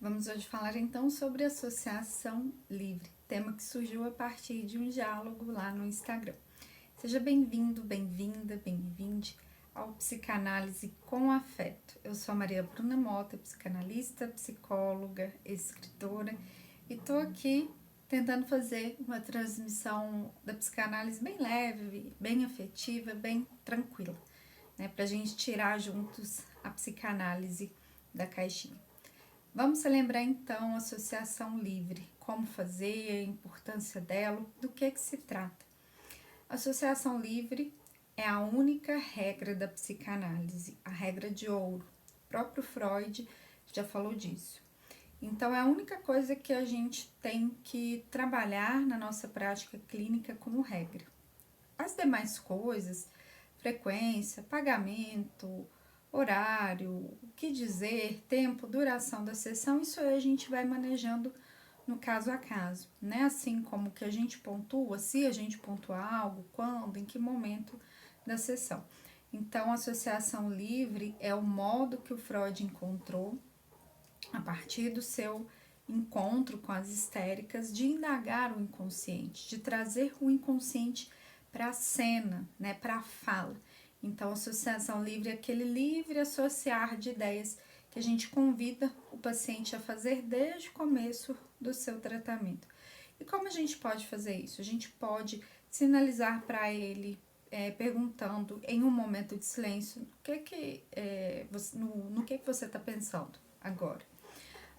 Vamos hoje falar então sobre associação livre, tema que surgiu a partir de um diálogo lá no Instagram. Seja bem-vindo, bem-vinda, bem-vinde ao Psicanálise com Afeto. Eu sou a Maria Bruna Mota, psicanalista, psicóloga, escritora, e tô aqui tentando fazer uma transmissão da psicanálise bem leve, bem afetiva, bem tranquila, né, pra gente tirar juntos a psicanálise da caixinha. Vamos celebrar então a associação livre, como fazer, a importância dela, do que se trata. A associação livre é a única regra da psicanálise, a regra de ouro. O próprio Freud já falou disso. Então, é a única coisa que a gente tem que trabalhar na nossa prática clínica como regra. As demais coisas, frequência, pagamento, horário, o que dizer, tempo, duração da sessão, isso aí a gente vai manejando no caso a caso, né? Assim como que a gente pontua, se a gente pontua algo, quando, em que momento da sessão. Então, a associação livre é o modo que o Freud encontrou a partir do seu encontro com as histéricas de indagar o inconsciente, de trazer o inconsciente para a cena, né, para a fala. Então, a associação livre é aquele livre associar de ideias que a gente convida o paciente a fazer desde o começo do seu tratamento. E como a gente pode fazer isso? A gente pode sinalizar para ele, perguntando em um momento de silêncio, no que você está pensando agora.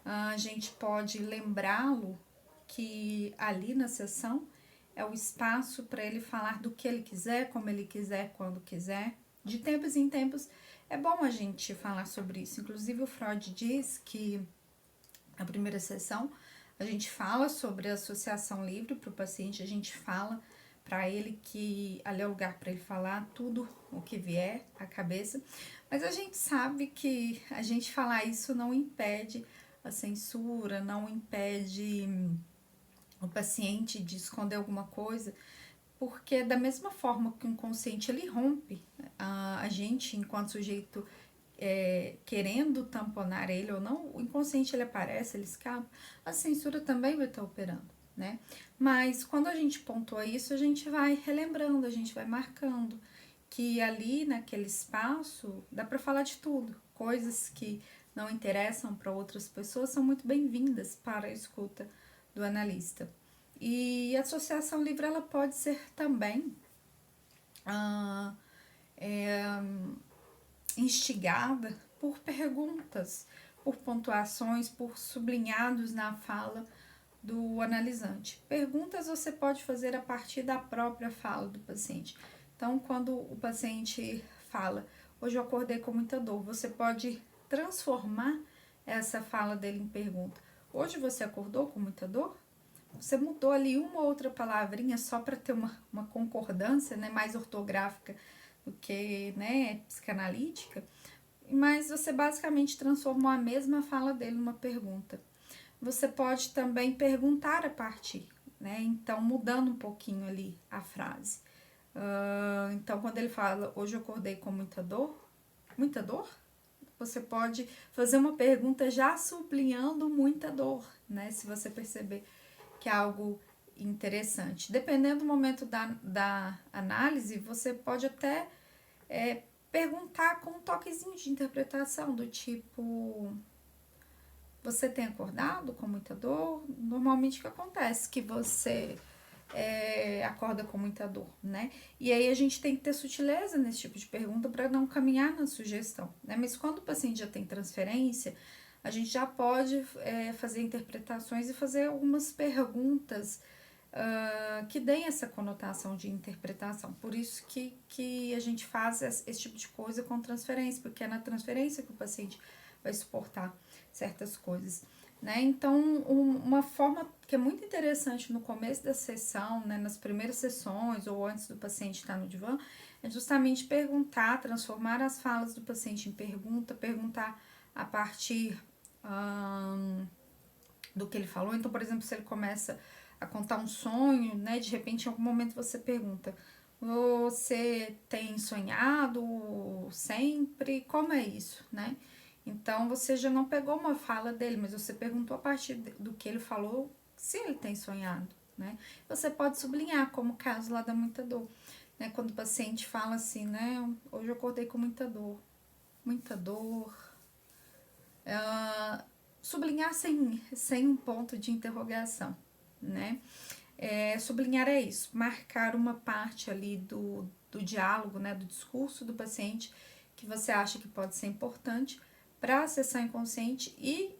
A gente pode lembrá-lo que ali na sessão é o espaço para ele falar do que ele quiser, como ele quiser, quando quiser. De tempos em tempos é bom a gente falar sobre isso. Inclusive o Freud diz que na primeira sessão a gente fala sobre a associação livre para o paciente, a gente fala para ele que ali é o lugar para ele falar tudo o que vier à cabeça, mas a gente sabe que a gente falar isso não impede a censura, não impede o paciente de esconder alguma coisa, porque da mesma forma que o inconsciente ele rompe, a gente enquanto sujeito querendo tamponar ele ou não, o inconsciente ele aparece, ele escapa, a censura também vai estar operando, né? Mas quando a gente pontua isso, a gente vai relembrando, a gente vai marcando que ali naquele espaço dá para falar de tudo, coisas que não interessam para outras pessoas são muito bem-vindas para a escuta do analista. E a associação livre ela pode ser também ah, é, instigada por perguntas, por pontuações, por sublinhados na fala do analisante. Perguntas você pode fazer a partir da própria fala do paciente. Então, quando o paciente fala, hoje eu acordei com muita dor, você pode transformar essa fala dele em pergunta. Hoje você acordou com muita dor? Você mudou ali uma ou outra palavrinha só para ter uma concordância, né, mais ortográfica do que, né, psicanalítica, mas você basicamente transformou a mesma fala dele numa pergunta. Você pode também perguntar a partir, né, então mudando um pouquinho ali a frase. Então, quando ele fala, hoje eu acordei com muita dor, você pode fazer uma pergunta já sublinhando muita dor, né, se você perceber que é algo interessante. Dependendo do momento da análise, você pode até perguntar com um toquezinho de interpretação, do tipo, você tem acordado com muita dor? Normalmente o que acontece? Que você acorda com muita dor, né? E aí a gente tem que ter sutileza nesse tipo de pergunta para não caminhar na sugestão, né? Mas quando o paciente já tem transferência, a gente já pode fazer interpretações e fazer algumas perguntas que deem essa conotação de interpretação. Por isso que a gente faz esse tipo de coisa com transferência, porque é na transferência que o paciente vai suportar certas coisas, né? Então, uma forma que é muito interessante no começo da sessão, né, nas primeiras sessões ou antes do paciente estar no divã, é justamente perguntar, transformar as falas do paciente em pergunta, perguntar a partir do que ele falou. Então, por exemplo, se ele começa a contar um sonho, né, de repente em algum momento você pergunta, você tem sonhado sempre? Como é isso, né? Então, você já não pegou uma fala dele, mas você perguntou a partir do que ele falou se ele tem sonhado, né? Você pode sublinhar, como o caso lá da muita dor, né? Quando o paciente fala assim, né? Hoje eu acordei com muita dor. Sublinhar sem um ponto de interrogação, né? Sublinhar é isso, marcar uma parte ali do diálogo, né, do discurso do paciente que você acha que pode ser importante para acessar o inconsciente e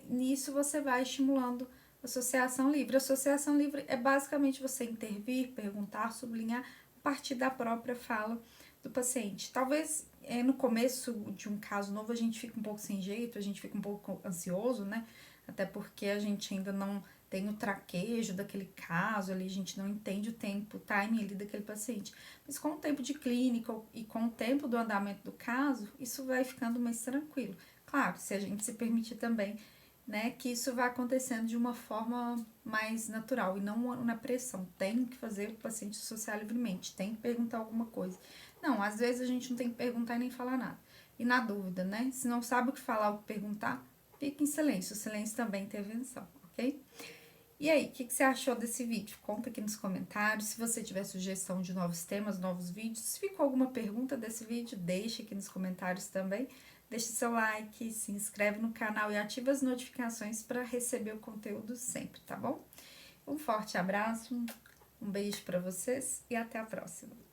nisso você vai estimulando associação livre. Associação livre é basicamente você intervir, perguntar, sublinhar a partir da própria fala do paciente. Talvez no começo de um caso novo a gente fica um pouco sem jeito, a gente fica um pouco ansioso, né? Até porque a gente ainda não tem o traquejo daquele caso ali, a gente não entende o tempo, o timing ali daquele paciente. Mas com o tempo de clínica e com o tempo do andamento do caso, isso vai ficando mais tranquilo. Claro, se a gente se permitir também, né, que isso vai acontecendo de uma forma mais natural e não na pressão. Tem que fazer o paciente associar livremente, tem que perguntar alguma coisa. Não, às vezes a gente não tem que perguntar e nem falar nada. E na dúvida, né, se não sabe o que falar ou o que perguntar, fique em silêncio. O silêncio também é intervenção, ok? E aí, o que você achou desse vídeo? Conta aqui nos comentários. Se você tiver sugestão de novos temas, novos vídeos, se ficou alguma pergunta desse vídeo, deixa aqui nos comentários também. Deixe seu like, se inscreve no canal e ativa as notificações para receber o conteúdo sempre, tá bom? Um forte abraço, um beijo para vocês e até a próxima.